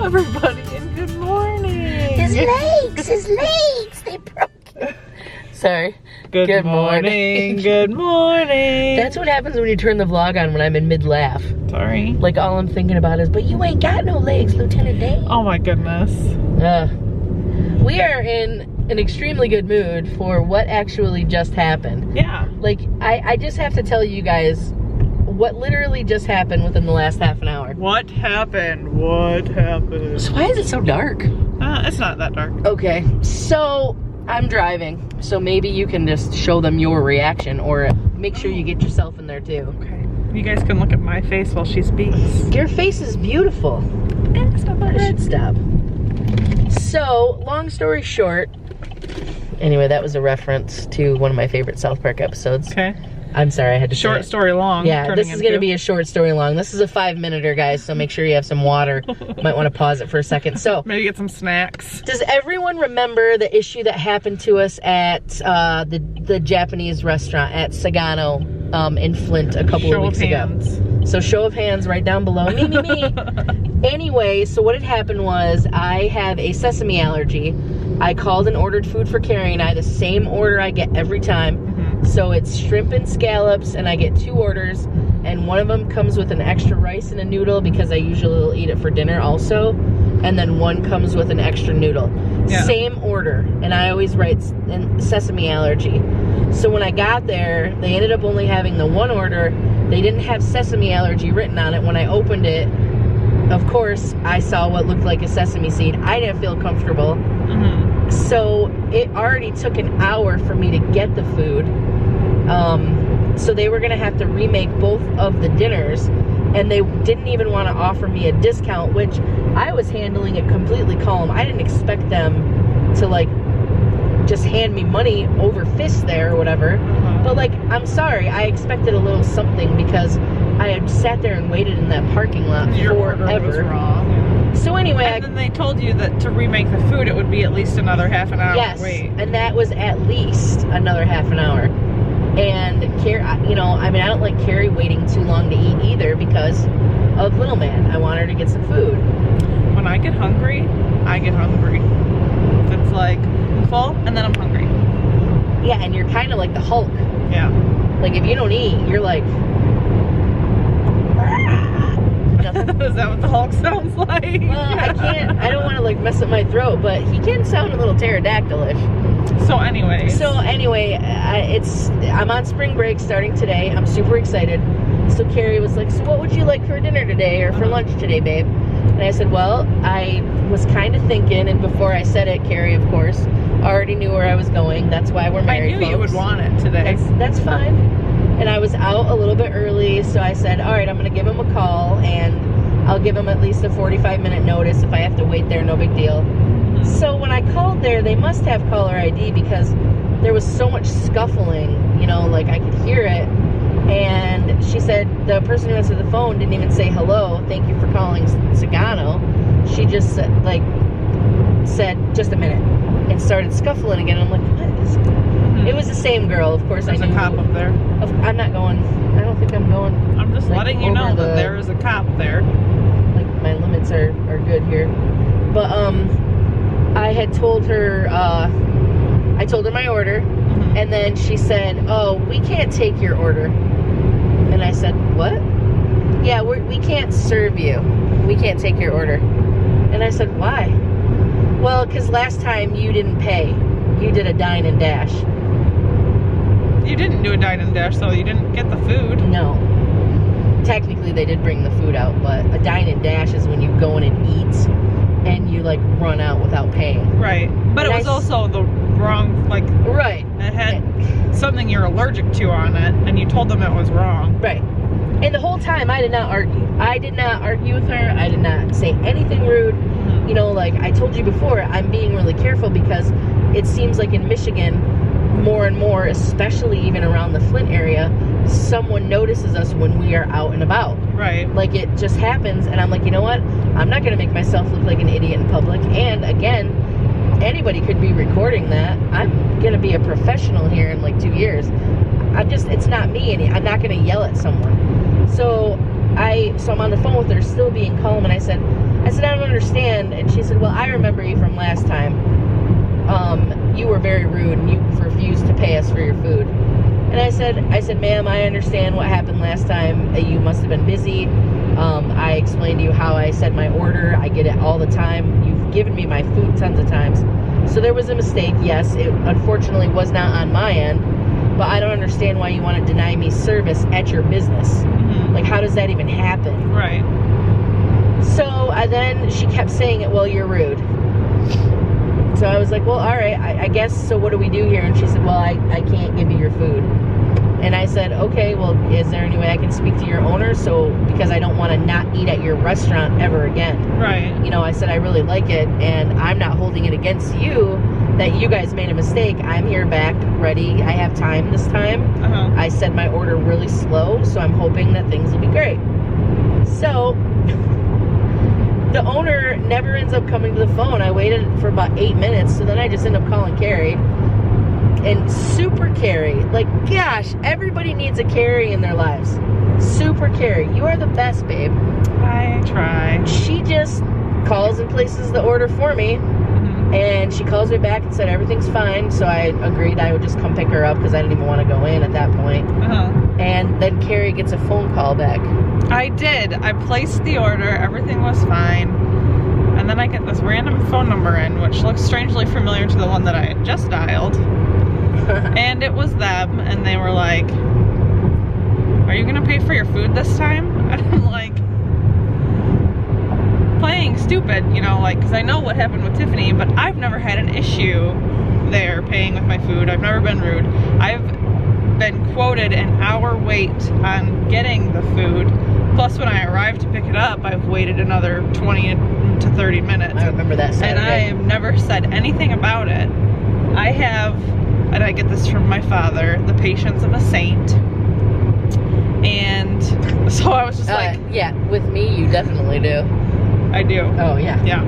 Hello, everybody, and good morning. His legs, they broke. Sorry. Good morning. Good morning. That's what happens when you turn the vlog on when I'm in mid-laugh. Sorry. Like, all I'm thinking about is, but you ain't got no legs, Lieutenant Dan. Oh my goodness. We are in an extremely good mood for what actually just happened. Yeah. Like, I just have to tell you guys what literally just happened within the last half an hour. What happened? What happened? So why is it so dark? It's not that dark. Okay, so I'm driving, so maybe you can just show them your reaction, or make sure you get yourself in there too. Okay. You guys can look at my face while she speaks. Your face is beautiful. Stop I should stop. So, long story short, anyway, that was a reference to one of my favorite South Park episodes. Okay. I'm sorry, I had to Short story long. Yeah, this is going to be a short story long. This is a 5-minuter, guys, so make sure you have some water. Might want to pause it for a second. So, maybe get some snacks. Does everyone remember the issue that happened to us at the Japanese restaurant at Sagano in Flint a couple of weeks ago? So show of hands right down below. Me. Anyway, so what had happened was I have a sesame allergy. I called and ordered food for Cari and I, the same order I get every time. So it's shrimp and scallops, and I get 2 orders, and one of them comes with an extra rice and a noodle because I usually will eat it for dinner also, and then one comes with an extra noodle. Yeah. Same order, and I always write sesame allergy. So when I got there, they ended up only having the 1 order. They didn't have sesame allergy written on it. When I opened it, of course, I saw what looked like a sesame seed. I didn't feel comfortable. So it already took an hour for me to get the food. So they were going to have to remake both of the dinners, and they didn't even want to offer me a discount, which I was handling it completely calm. I didn't expect them to, like, just hand me money over fist there or whatever. But, like, I'm sorry, I expected a little something because I had sat there and waited in that parking lot forever. Was wrong. So anyway, and then they told you that to remake the food, it would be at least another half an hour. Yes, wait. And that was at least another half an hour. And Cari, you know, I mean, I don't like Cari waiting too long to eat either because of little man. I want her to get some food. When I get hungry, I get hungry. It's like I'm full and then I'm hungry. Yeah, and you're kind of like the Hulk. Yeah. Like if you don't eat, you're like. Is that what the Hulk sounds like? Well, I don't want to like mess up my throat, but he can sound a little pterodactylish. So anyway, I'm on spring break starting today. I'm super excited. So Cari was like, so what would you like for dinner today or for lunch today, babe? And I said, well, I was kind of thinking, and before I said it, Cari, of course, already knew where I was going. That's why we're married, I knew folks. You would want it today. That's fine. And I was out a little bit early, so I said, all right, I'm going to give him a call, and I'll give him at least a 45-minute notice. If I have to wait there, no big deal. So when I called there, they must have caller ID because there was so much scuffling, you know, like I could hear it. And she said, the person who answered the phone didn't even say hello, thank you for calling Sagano. She just said, just a minute, and started scuffling again. I'm like, what is it? It was the same girl, of course. There's a cop up there. I'm not going. I don't think I'm going. I'm just letting you know that there is a cop there. Like, my limits are good here. But, I had told her, I told her my order, and then she said, oh, we can't take your order. And I said, what? Yeah, we can't serve you. We can't take your order. And I said, why? Well, because last time you didn't pay. You did a dine and dash. You didn't do a dine and dash, though. You didn't get the food. No. Technically, they did bring the food out, but a dine and dash is when you go in and eat, and you, like, run out without paying. Right. But it was also the wrong, like... Right. It had something you're allergic to on it, and you told them it was wrong. Right. And the whole time, I did not argue. I did not argue with her. I did not say anything rude. You know, like I told you before, I'm being really careful because it seems like in Michigan, more and more, especially even around the Flint area, someone notices us when we are out and about. Right. Like it just happens, and I'm like, you know what? I'm not going to make myself look like an idiot in public. And again, anybody could be recording that. I'm going to be a professional here in like 2 years. It's not me, and I'm not going to yell at someone. So I'm on the phone with her, still being calm, and I said, I said, I don't understand. And she said, well, I remember you from last time. You were very rude and you refused to pay us for your food. And I said, ma'am, I understand what happened last time. You must have been busy. I explained to you how I said my order. I get it all the time. You've given me my food tons of times. So there was a mistake. Yes, it unfortunately was not on my end. But I don't understand why you want to deny me service at your business. Mm-hmm. Like, how does that even happen? Right. So then she kept saying it, well, you're rude. So I was like, well, all right, I guess, so what do we do here? And she said, well, I can't give you your food. And I said, okay, well, is there any way I can speak to your owner? So, because I don't want to not eat at your restaurant ever again. Right. You know, I said, I really like it, and I'm not holding it against you that you guys made a mistake. I'm here back, ready. I have time this time. I said my order really slow, so I'm hoping that things will be great. So the owner never ends up coming to the phone. I waited for about 8 minutes, so then I just end up calling Cari. And Super Cari, like, gosh, everybody needs a Cari in their lives. Super Cari, you are the best, babe. I try. She just calls and places the order for me. And she calls me back and said everything's fine. So I agreed I would just come pick her up because I didn't even want to go in at that point. And then Cari gets a phone call back. I did. I placed the order. Everything was fine. And then I get this random phone number in, which looks strangely familiar to the one that I had just dialed. And it was them. And they were like, are you going to pay for your food this time? And I'm like, playing stupid, you know, like, because I know what happened with Tiffany, but I've never had an issue there paying with my food. I've never been rude. I've been quoted an hour wait on getting the food. Plus, when I arrived to pick it up, I've waited another 20 to 30 minutes. I remember that Saturday. And I have never said anything about it. I have, and I get this from my father, the patience of a saint. And so I was just like... yeah, with me, you definitely do. I do. Oh, yeah. Yeah.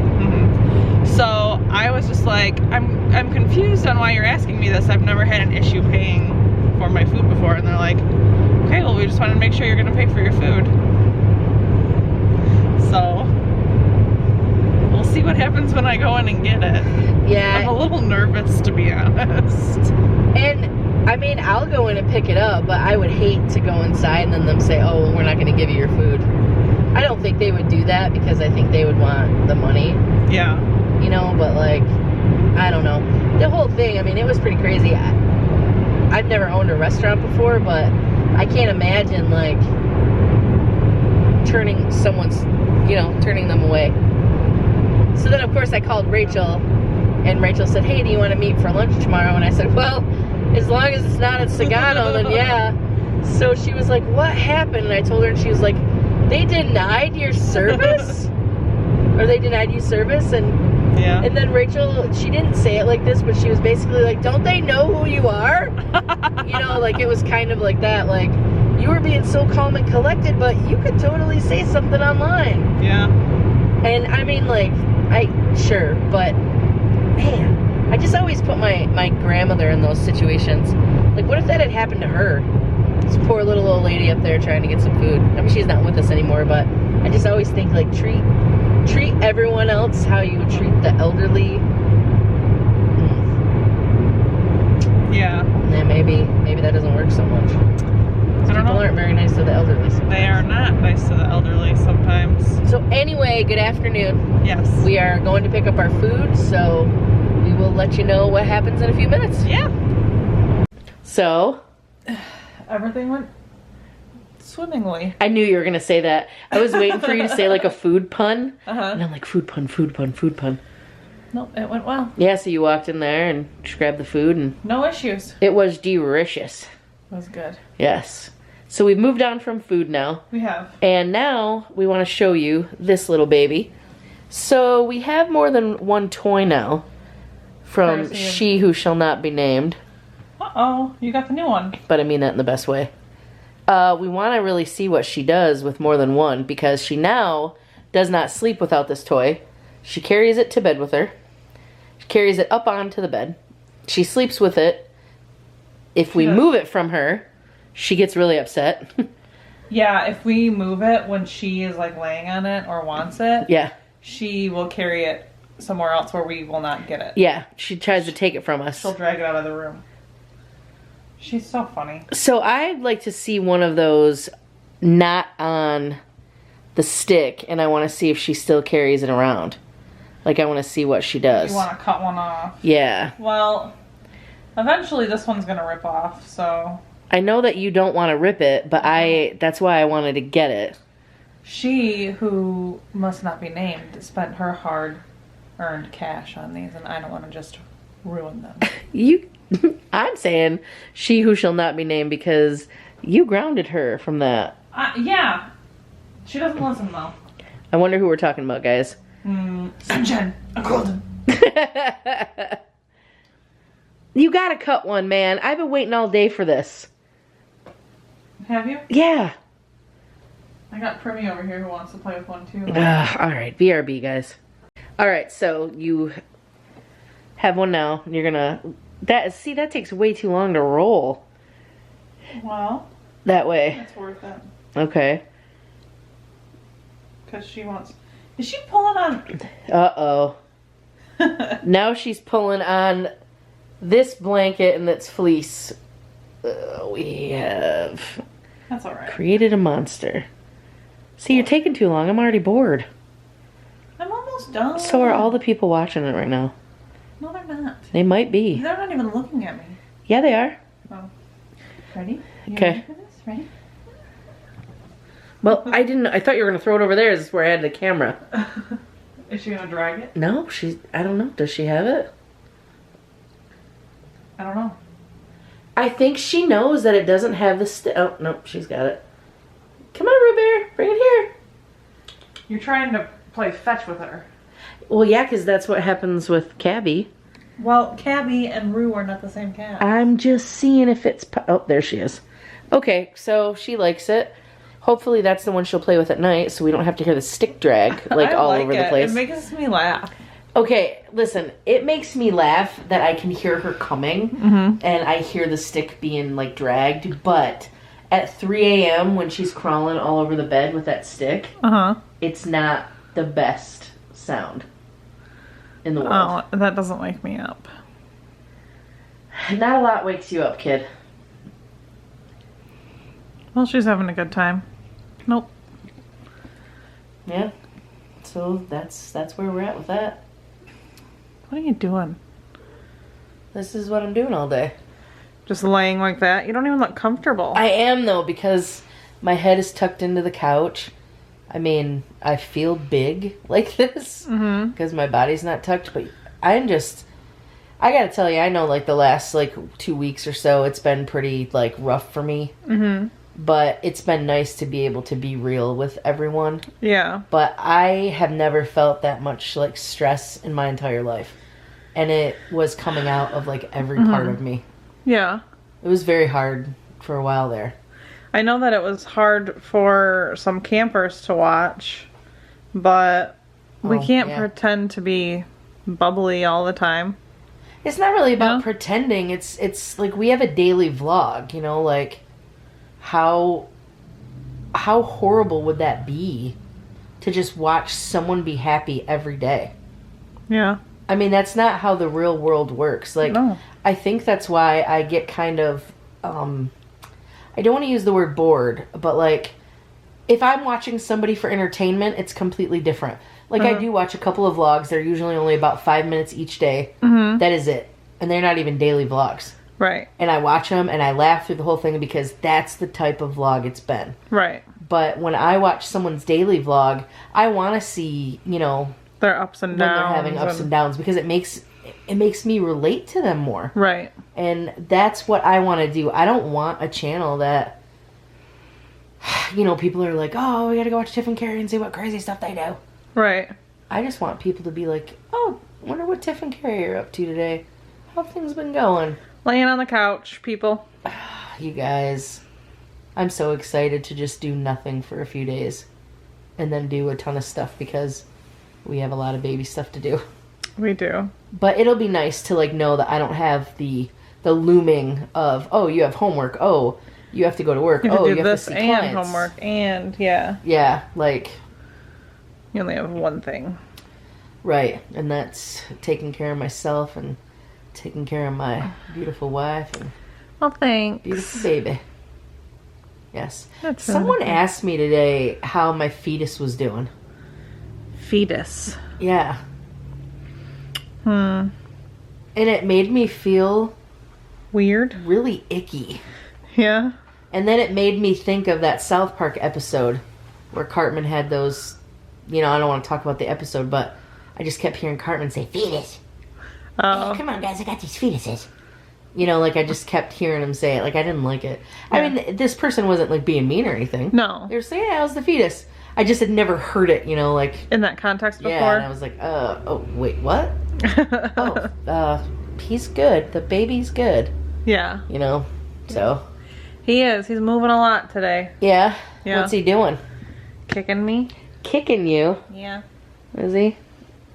So I was just like, I'm confused on why you're asking me this. I've never had an issue paying for my food before. And they're like, okay, well, we just wanted to make sure you're going to pay for your food. So we'll see what happens when I go in and get it. Yeah. I'm a little nervous, to be honest. And I mean, I'll go in and pick it up, but I would hate to go inside and then them say, oh, well, we're not going to give you your food. I don't think they would do that because I think they would want the money. Yeah. You know, but like, I don't know. The whole thing, I mean, it was pretty crazy. I've never owned a restaurant before, but I can't imagine like turning them away. So then of course I called Rachel, and Rachel said, hey, do you want to meet for lunch tomorrow? And I said, well, as long as it's not at Sagano, then yeah. So she was like, what happened? And I told her, and she was like, they denied your service? Or they denied you service? And yeah. And then Rachel, she didn't say it like this, but she was basically like, don't they know who you are? You know, like it was kind of like that, like, you were being so calm and collected, but you could totally say something online. Yeah. And I mean, like, sure, but man, I just always put my grandmother in those situations. Like, what if that had happened to her? This poor little old lady up there trying to get some food. I mean, she's not with us anymore, but I just always think, like, treat everyone else how you would treat the elderly. Yeah. And maybe that doesn't work so much. People aren't very nice to the elderly sometimes. They are not nice to the elderly sometimes. So anyway, good afternoon. Yes. We are going to pick up our food, so we will let you know what happens in a few minutes. Yeah. So everything went swimmingly. I knew you were going to say that. I was waiting for you to say like a food pun. And I'm like, food pun, food pun, food pun. Nope, it went well. Yeah, so you walked in there and just grabbed the food and... No issues. It was delicious. It was good. Yes. So we've moved on from food now. We have. And now we want to show you this little baby. So we have more than one toy now from She Who Shall Not Be Named. Uh-oh, you got the new one. But I mean that in the best way. We want to really see what she does with more than one, because she now does not sleep without this toy. She carries it to bed with her. She carries it up onto the bed. She sleeps with it. If we move it from her, she gets really upset. Yeah, if we move it when she is like laying on it or wants it. Yeah. she will carry it somewhere else where we will not get it. Yeah, she tries to take it from us. She'll drag it out of the room. She's so funny. So I'd like to see one of those not on the stick, and I want to see if she still carries it around. Like, I want to see what she does. You want to cut one off? Yeah. Well, eventually this one's going to rip off, so... I know that you don't want to rip it, but that's why I wanted to get it. She, who must not be named, spent her hard-earned cash on these, and I don't want to just ruin them. I'm saying she who shall not be named because you grounded her from that. Yeah. She doesn't listen, though. I wonder who we're talking about, guys. Sunshine, a golden. You gotta cut one, man. I've been waiting all day for this. Have you? Yeah. I got Primmy over here who wants to play with one, too. Alright, BRB, guys. Alright, so you have one now. You're gonna... that takes way too long to roll. Well... that way. It's worth it. Okay. Because she wants... Is she pulling on... Uh-oh. Now she's pulling on this blanket and that's fleece. We have... That's alright. Created a monster. See, you're taking too long. I'm already bored. I'm almost done. So are all the people watching it right now. No, they're not. They might be. They're not even looking at me. Yeah, they are. Oh. Ready? Okay. Ready for this? Ready? Well, I thought you were going to throw it over there. This is where I had the camera. Is she going to drag it? No, I don't know. Does she have it? I don't know. I think she knows that it doesn't have the oh, no, she's got it. Come on, Roo Bear. Bring it here. You're trying to play fetch with her. Well, yeah, because that's what happens with Cabby. Well, Cabby and Roo are not the same cat. I'm just seeing if it's... oh, there she is. Okay, so she likes it. Hopefully that's the one she'll play with at night, so we don't have to hear the stick drag, like, all over the place. It makes me laugh. Okay, listen, it makes me laugh that I can hear her coming, and I hear the stick being, like, dragged, but at 3 a.m. when she's crawling all over the bed with that stick, it's not the best sound in the world. Oh, that doesn't wake me up. Not a lot wakes you up, kid. Well, she's having a good time. Nope. Yeah. So that's where we're at with that. What are you doing? This is what I'm doing all day. Just laying like that? You don't even look comfortable. I am, though, because my head is tucked into the couch. I mean, I feel big like this because my body's not tucked, but I gotta tell you, I know, like, the last, like, 2 weeks or so, it's been pretty, like, rough for me. But it's been nice to be able to be real with everyone. Yeah. But I have never felt that much, like, stress in my entire life. And it was coming out of, like, every part of me. Yeah. It was very hard for a while there. I know that it was hard for some campers to watch, but we can't pretend to be bubbly all the time. It's not really about pretending. It's like we have a daily vlog, you know, like how horrible would that be to just watch someone be happy every day? Yeah. I mean, that's not how the real world works. Like, no. I think that's why I get kind of, I don't want to use the word bored, but like, if I'm watching somebody for entertainment, it's completely different. Like, I do watch a couple of vlogs. They're usually only about 5 minutes each day. That is it. And they're not even daily vlogs. Right. And I watch them and I laugh through the whole thing because that's the type of vlog it's been. Right. But when I watch someone's daily vlog, I want to see, you know, their ups and downs. When they're having ups and downs, because it makes me relate to them more. Right. And that's what I want to do. I don't want a channel that, you know, people are like, oh, we gotta go watch Tiff and Cari and see what crazy stuff they do. Right. I just want people to be like, oh, wonder what Tiff and Cari are up to today. How have things been going? Laying on the couch, people. You guys, I'm so excited to just do nothing for a few days and then do a ton of stuff because we have a lot of baby stuff to do. We do. But it'll be nice to, like, know that I don't have the looming of, oh, you have homework. Oh, you have to go to work. You have oh, to do you have this to see and clients. homework and, yeah. Yeah, like... You only have one thing. Right, and that's taking care of myself and taking care of my beautiful wife and Well, thanks. beautiful baby. Yes. That's Someone really asked me today how my fetus was doing. Fetus. Yeah. Hmm. And it made me feel Weird. really icky. Yeah. And then it made me think of that South Park episode where Cartman had those, you know, I don't want to talk about the episode, but I just kept hearing Cartman say, fetus. Oh. Hey, come on, guys, I got these fetuses. You know, like I just kept hearing him say it. Like I didn't like it. Yeah. I mean, this person wasn't like being mean or anything. No. They were saying, yeah, how's the fetus? I just had never heard it, you know, like. In that context before? Yeah, and I was like, oh, wait, what? He's good. The baby's good. Yeah. You know, so. He is. He's moving a lot today. Yeah? Yeah. What's he doing? Kicking me. Kicking you. Yeah. Is he?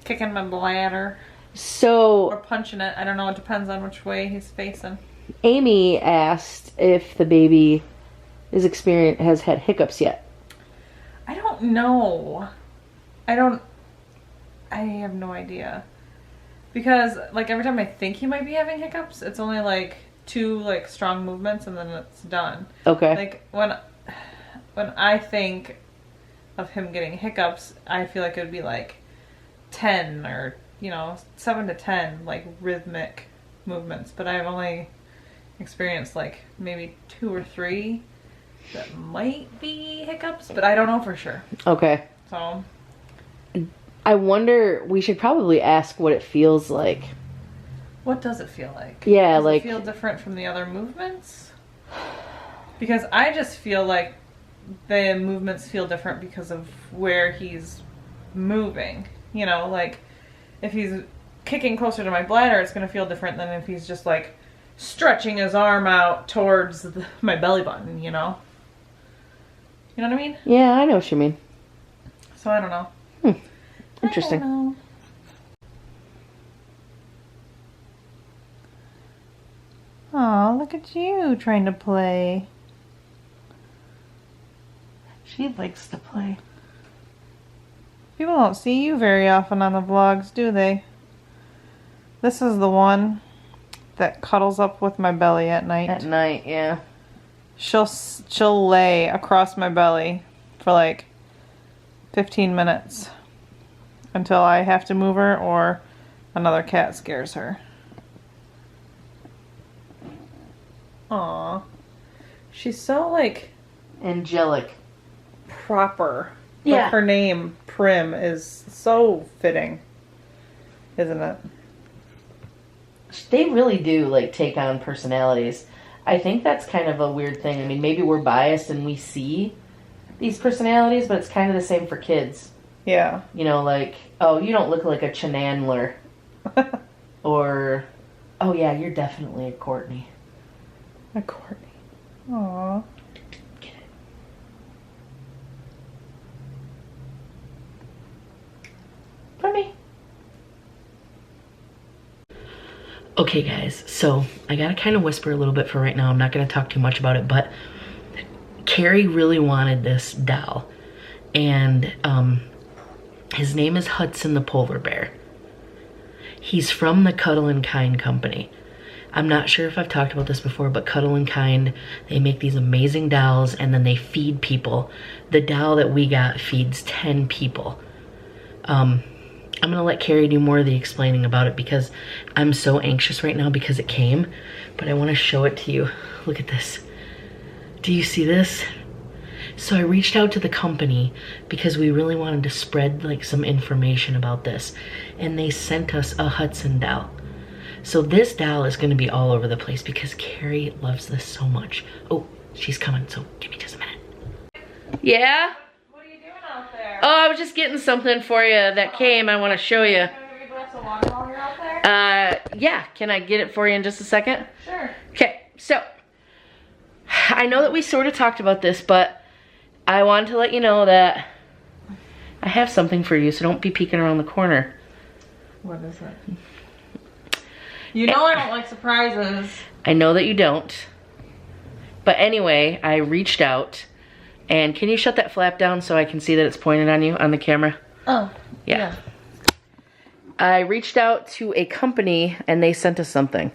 Kicking my bladder. Or So, punching it. I don't know. It depends on which way he's facing. Amy asked if the baby has had hiccups yet. I don't know. I have no idea. Because, like, every time I think he might be having hiccups, it's only, like, 2, like, strong movements and then it's done. Okay. Like, when I think of him getting hiccups, I feel like it would be, like, 10 or, 7 to 10, like, rhythmic movements. But I've only experienced, like, maybe 2 or 3 that might be hiccups, but I don't know for sure. Okay. So, I wonder, we should probably ask what it feels like. what does it feel like? Yeah, does like. it feel different from the other movements? Because I just feel like the movements feel different because of where he's moving. You know, like, if he's kicking closer to my bladder, it's going to feel different than if he's just, like, stretching his arm out towards my belly button, you know? You know what I mean? Yeah, I know what you mean. So I don't know. Interesting. I don't know. Aw, look at you trying to play. She likes to play. People don't see you very often on the vlogs, do they? This is the one that cuddles up with my belly at night. At night, yeah. She'll lay across my belly for like 15 minutes until I have to move her or another cat scares her. Aw. She's so, like, Angelic. proper. Yeah. Like, her name, Prim, is so fitting. Isn't it? They really do, like, take on personalities. I think that's kind of a weird thing. I mean, maybe we're biased and we see these personalities, but it's kind of the same for kids. Yeah. You know, like, oh, you don't look like a Chanandler. Or, oh yeah, you're definitely a Courtney. A Courtney. Aww. Get it. For me. Okay, guys, so I gotta kind of whisper a little bit for right now. I'm not gonna talk too much about it, but Cari really wanted this doll. And his name is Hudson the polar bear. He's from the Cuddle and Kind company. I'm not sure if I've talked about this before, but Cuddle and Kind, they make these amazing dolls and then they feed people. The doll that we got feeds 10 people. I'm gonna let Cari do more of the explaining about it because I'm so anxious right now because it came, but I wanna show it to you. Look at this. Do you see this? So I reached out to the company because we really wanted to spread like some information about this, and they sent us a Hudson doll. So this doll is gonna be all over the place because Cari loves this so much. Oh, she's coming, so give me just a minute. Yeah? What are you doing out there? Oh, I was just getting something for you that came. I wanna show you. Can I give you a glass of water while you're out there? Yeah, can I get it for you in just a second? Sure. Okay, so I know that we sort of talked about this, but I wanted to let you know that I have something for you, so don't be peeking around the corner. What is it? You know I don't like surprises. I know that you don't. But anyway, I reached out. And can you shut that flap down so I can see that it's pointed on you on the camera? Oh, Yeah. I reached out to a company and they sent us something.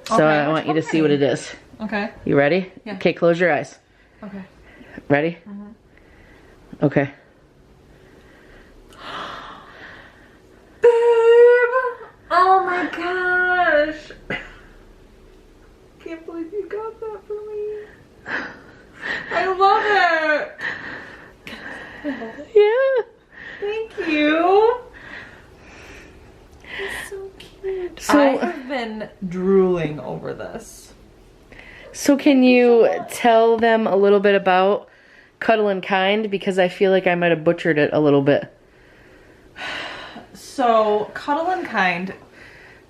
So Okay, I which want you to see what it is. Okay. You ready? Yeah. Okay, close your eyes. Okay. Ready? Okay. Babe! Oh my gosh! Can't believe you got that for me. I love it! Yeah. Thank you! It's so cute. So- I have been drooling over this. So can you tell them a little bit about Cuddle and Kind? Because I feel like I might have butchered it a little bit. So, Cuddle and Kind,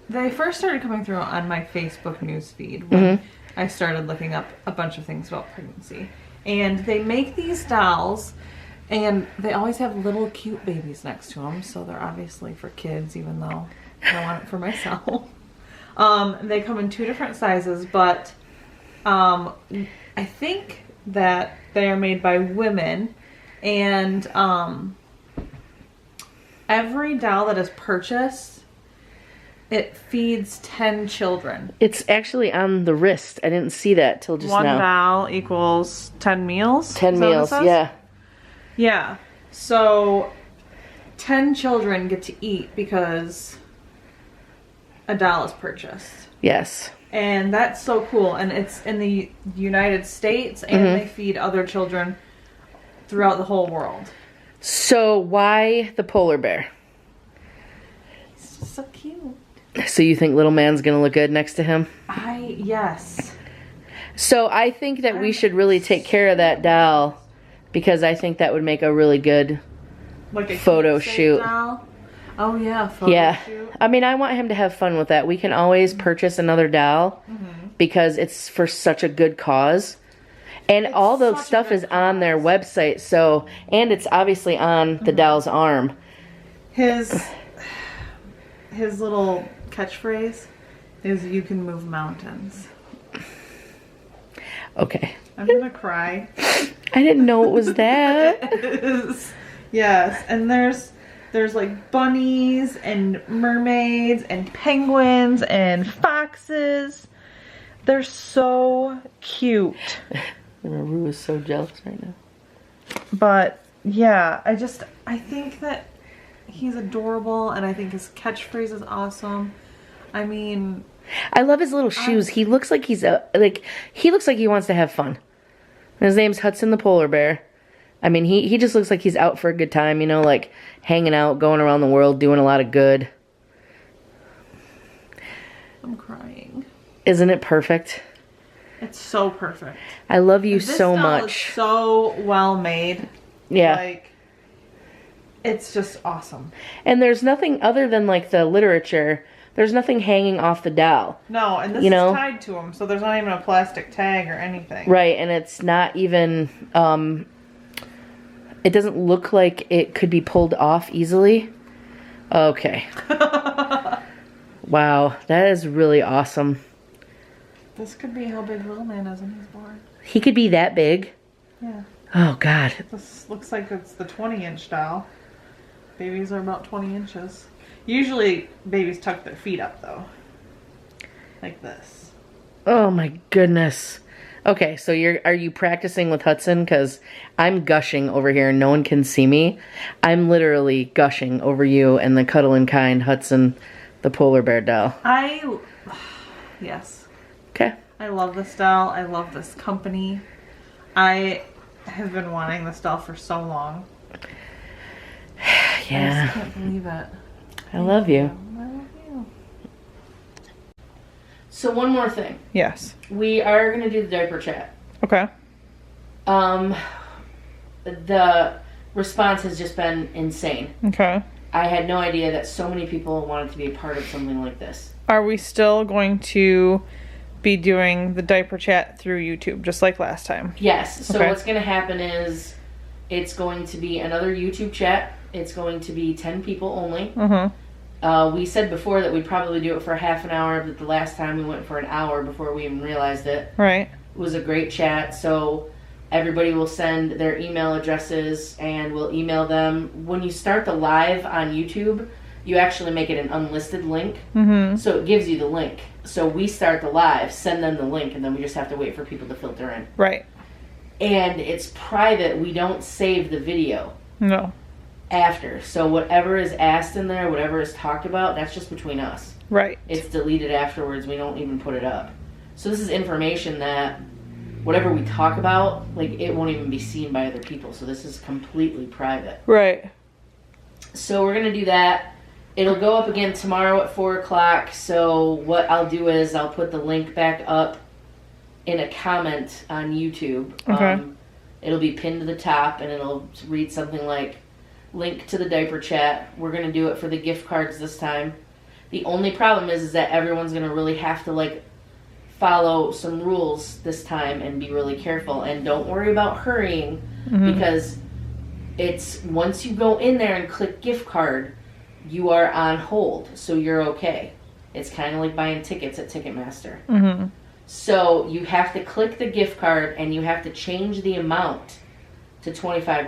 they first started coming through on my Facebook news feed when I started looking up a bunch of things about pregnancy. And they make these dolls, and they always have little cute babies next to them, so they're obviously for kids, even though I want it for myself. They come in 2 different sizes, but I think that they are made by women, and every doll that is purchased, it feeds 10 children. It's actually on the wrist. I didn't see that till just One now. doll equals 10 meals? 10 Is that what it meals, says? yeah. Yeah. So 10 children get to eat because a doll is purchased. Yes. And that's so cool. And it's in the United States, and they feed other children throughout the whole world. So why the polar bear? It's just so cute. So you think little man's gonna look good next to him? Yes. So I think that we should really take care of that doll, because I think that would make a really good Like a photo keepsake shoot. doll. Oh yeah, photo Yeah. shoot. I mean, I want him to have fun with that. We can always purchase another doll because it's for such a good cause. And It's all the such a stuff good is on their website, so, and it's obviously on the doll's arm. His little catchphrase is "You can move mountains." Okay. I'm gonna cry. I didn't know it was that. Yes, and there's like bunnies and mermaids and penguins and foxes. They're so cute. Rue is so jealous right now. But yeah, I think that he's adorable, and I think his catchphrase is awesome. I mean, I love his little shoes. He looks like he looks like he wants to have fun. His name's Hudson the polar bear. I mean, he just looks like he's out for a good time, you know, like hanging out, going around the world, doing a lot of good. I'm crying. Isn't it perfect? It's so perfect. I love you This so doll much. is so well made. Yeah. Like, it's just awesome. And there's nothing other than like the literature. There's nothing hanging off the doll. No, and this You know? is tied to him, so there's not even a plastic tag or anything. Right, and it's not even, it doesn't look like it could be pulled off easily. Okay. Wow, that is really awesome. This could be how big Little Man is when he's born. He could be that big. Yeah. Oh, God. This looks like it's the 20-inch doll. Babies are about 20 inches. Usually, babies tuck their feet up, though. Like this. Oh, my goodness. Okay, so are you practicing with Hudson? Because I'm gushing over here and no one can see me. I'm literally gushing over you and the Cuddle and Kind Hudson, the polar bear doll. Yes. Okay. I love this doll. I love this company. I have been wanting this doll for so long. I Yeah. just can't believe it. I love you. I love you. So one more thing. Yes. We are going to do the diaper chat. Okay. The response has just been insane. Okay. I had no idea that so many people wanted to be a part of something like this. Are we still going to be doing the diaper chat through YouTube, just like last time? Yes. So Okay. what's going to happen is it's going to be another YouTube chat. It's going to be 10 people only. Mm-hmm. We said before that we'd probably do it for half an hour, but the last time we went for an hour before we even realized it. Right. It was a great chat. So everybody will send their email addresses and we'll email them. When you start the live on YouTube, you actually make it an unlisted link. Mm-hmm. So it gives you the link. So we start the live, send them the link, and then we just have to wait for people to filter in. Right. And it's private. We don't save the video. No. After. So whatever is asked in there, whatever is talked about, that's just between us. Right. It's deleted afterwards. We don't even put it up. So this is information that whatever we talk about, like, it won't even be seen by other people. So this is completely private. Right. So we're going to do that. It'll go up again tomorrow at 4 o'clock. So what I'll do is I'll put the link back up in a comment on YouTube. Okay. It'll be pinned to the top, and it'll read something like, link to the diaper chat. We're going to do it for the gift cards this time. The only problem is that everyone's going to really have to, like, follow some rules this time and be really careful. And don't worry about hurrying, because it's, once you go in there and click gift card, you are on hold, so you're okay. It's kind of like buying tickets at Ticketmaster. Mm-hmm. So you have to click the gift card, and you have to change the amount to $25.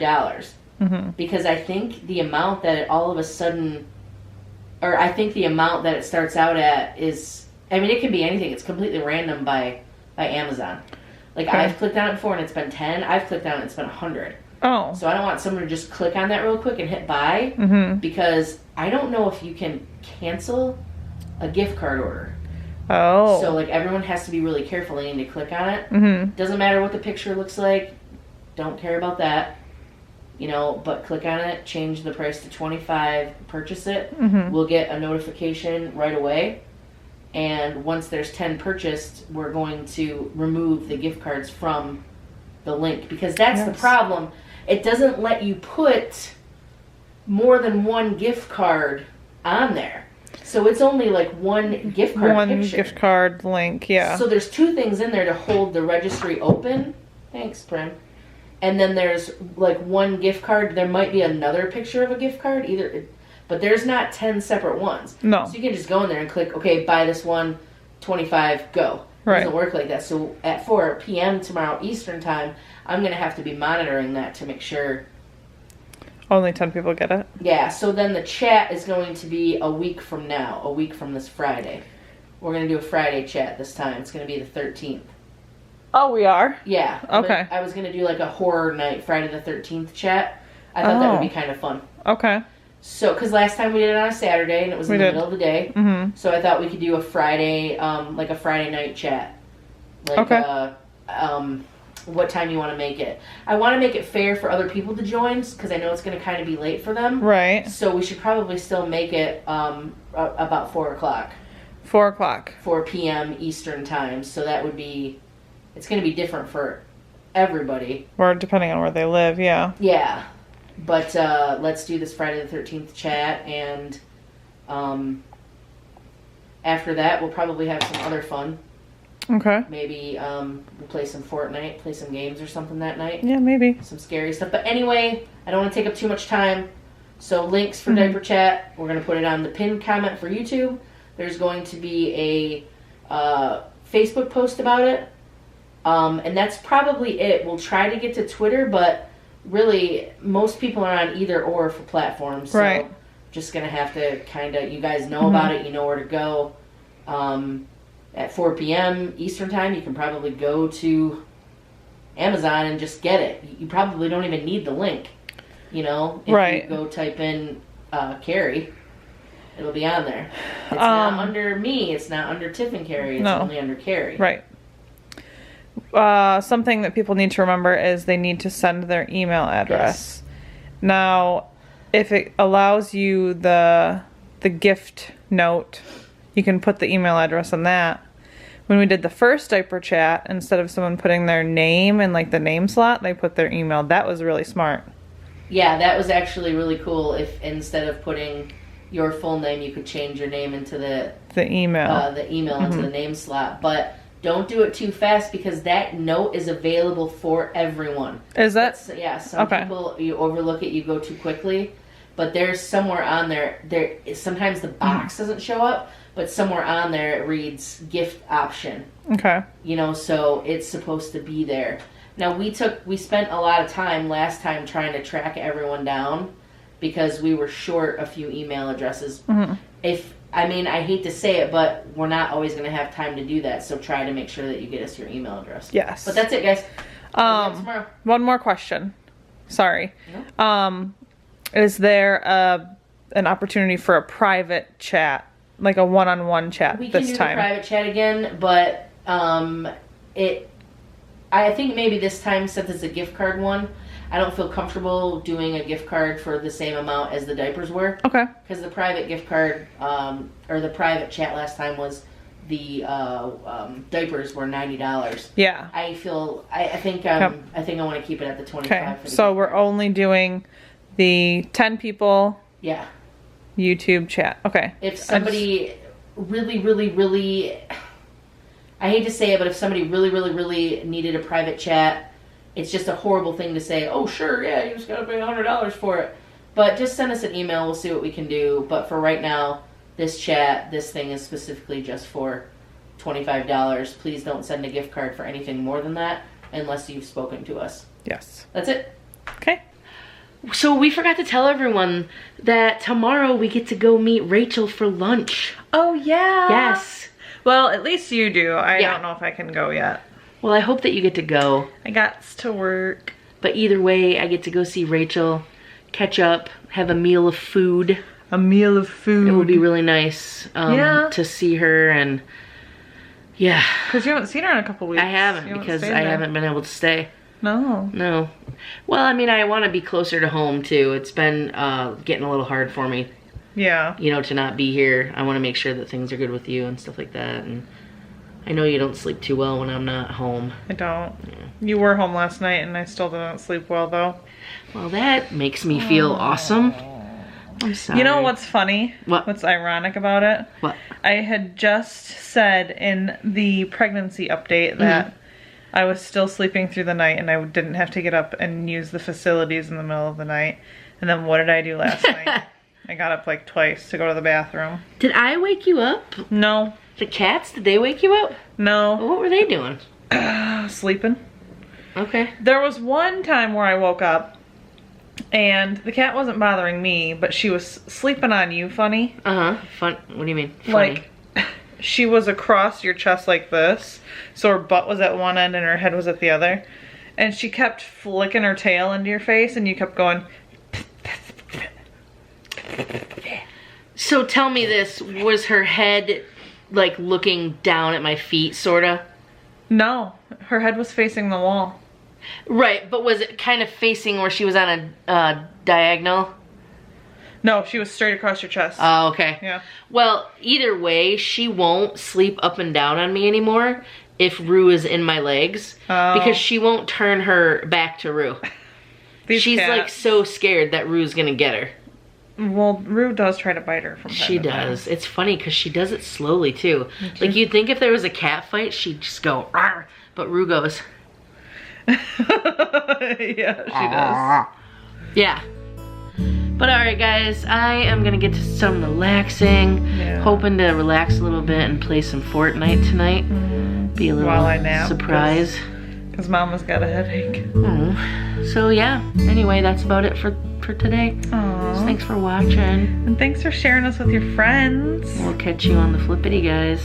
Mm-hmm. Because I think the amount that it all of a sudden, or I think the amount that it starts out at is, I mean, it can be anything. It's completely random by Amazon. Like, Okay. I've clicked on it before and it's been 10. I've clicked on it and it's been 100. Oh. So I don't want someone to just click on that real quick and hit buy, Mm-hmm. because I don't know if you can cancel a gift card order. Oh. So, like, everyone has to be really careful. They need to click on it. Mm-hmm. Doesn't matter what the picture looks like. Don't care about that. You know, but click on it, change the price to $25, purchase it. Mm-hmm. We'll get a notification right away. And once there's 10 purchased, we're going to remove the gift cards from the link. Because that's the problem. It doesn't let you put more than one gift card on there. So it's only like one gift card One picture. gift card link, yeah. So there's 2 things in there to hold the registry open. Thanks, Prim. And then there's like one gift card. There might be another picture of a gift card, but there's not 10 separate ones. No. So you can just go in there and click, okay, buy this one, 25, go. It Right. doesn't work like that. So at 4 p.m. tomorrow Eastern time, I'm going to have to be monitoring that to make sure. Only 10 people get it? Yeah, so then the chat is going to be a week from now, a week from this Friday. We're going to do a Friday chat this time. It's going to be the 13th. Oh, we are? Yeah. Okay. I was going to do like a horror night, Friday the 13th chat. I thought that would be kind of fun. Okay. So, because last time we did it on a Saturday and it was in the middle of the day. Mm-hmm. So I thought we could do a Friday, like a Friday night chat. Like, Okay. What time you want to make it. I want to make it fair for other people to join, because I know it's going to kind of be late for them. Right. So we should probably still make it about 4 o'clock. 4 o'clock. 4 p.m. Eastern time. So that would be, it's going to be different for everybody. Or depending on where they live, yeah. Yeah. But let's do this Friday the 13th chat, and after that we'll probably have some other fun. Okay. Maybe we'll play some Fortnite, play some games or something that night. Yeah, maybe. Some scary stuff. But anyway, I don't want to take up too much time. So links for Diaper Chat, we're going to put it on the pinned comment for YouTube. There's going to be a Facebook post about it. And that's probably it. We'll try to get to Twitter, but really, most people are on either or for platforms. So Right. just going to have to kind of, you guys know about it, you know where to go. At 4 p.m. Eastern time, you can probably go to Amazon and just get it. You probably don't even need the link. You know, if Right. you go type in Cari, it'll be on there. It's not under me. It's not under Tiff and Cari. It's only under Cari. Right. Something that people need to remember is they need to send their email address. Yes. Now, if it allows you the gift note, you can put the email address on that. When we did the first diaper chat, instead of someone putting their name in like the name slot, they put their email. That was really smart. Yeah, that was actually really cool. If instead of putting your full name, you could change your name into the email. Into the name slot. But don't do it too fast, because that note is available for everyone. Is that? Some people, you overlook it, you go too quickly. But there's somewhere on there, sometimes the box doesn't show up, but somewhere on there it reads gift option. Okay. You know, so it's supposed to be there. Now we spent a lot of time last time trying to track everyone down, because we were short a few email addresses. I hate to say it, but we're not always going to have time to do that. So try to make sure that you get us your email address. Yes. But that's it, guys. One more question. Sorry. Is there an opportunity for a private chat, like a one-on-one chat we can this do time? The private chat again, but I think maybe this time, since it's a gift card one, I don't feel comfortable doing a gift card for the same amount as the diapers were. Okay. Because the private gift card, or the private chat last time was the diapers were $90. Yeah. I think I want to keep it at the 25. Okay. For the So we're only doing the 10 people. Yeah. YouTube chat. Okay. If somebody really, I hate to say it, but if somebody really needed a private chat, it's just a horrible thing to say, oh, sure, yeah, you just got to pay $100 for it. But just send us an email. We'll see what we can do. But for right now, this thing is specifically just for $25. Please don't send a gift card for anything more than that unless you've spoken to us. Yes. That's it. Okay. So we forgot to tell everyone that tomorrow we get to go meet Rachel for lunch. Oh, yeah. Yes. Well, at least you do. I don't know if I can go yet. Well, I hope that you get to go. I got to work. But either way, I get to go see Rachel, catch up, have a meal of food. A meal of food. It would be really nice to see her, and yeah. Because you haven't seen her in a couple weeks. I haven't, because I haven't been able to stay. No. Well, I mean, I want to be closer to home, too. It's been getting a little hard for me. Yeah. You know, to not be here. I want to make sure that things are good with you and stuff like that, and I know you don't sleep too well when I'm not home. I don't. Yeah. You were home last night and I still didn't sleep well though. Well, that makes me feel awesome. I'm sorry. You know what's funny? What? What's ironic about it? What? I had just said in the pregnancy update that I was still sleeping through the night and I didn't have to get up and use the facilities in the middle of the night. And then what did I do last night? I got up like twice to go to the bathroom. Did I wake you up? No. The cats, did they wake you up? No. What were they doing? Sleeping. Okay. There was one time where I woke up and the cat wasn't bothering me, but she was sleeping on you funny. Fun. What do you mean? Funny? Like, she was across your chest like this, so her butt was at one end and her head was at the other. And she kept flicking her tail into your face and you kept going. So tell me this, was her head like looking down at my feet, sorta? No, her head was facing the wall. Right, but was it kind of facing where she was on a diagonal? No, she was straight across your chest. Oh, okay. Yeah. Well, either way, she won't sleep up and down on me anymore if Rue is in my legs. Because she won't turn her back to Rue. She's cats, like so scared that Rue's gonna get her. Well, Rue does try to bite her from time to time. She does. It's funny because she does it slowly too. Like you'd think if there was a cat fight, she'd just go, "Arr," but Rue goes. Yeah, she does. Yeah. But alright guys, I am gonna get to some relaxing. Yeah. Hoping to relax a little bit and play some Fortnite tonight. Be a little while I nap, surprise. Because Mama's got a headache. So yeah, anyway, that's about it for today. So thanks for watching. And thanks for sharing us with your friends. We'll catch you on the flippity, guys.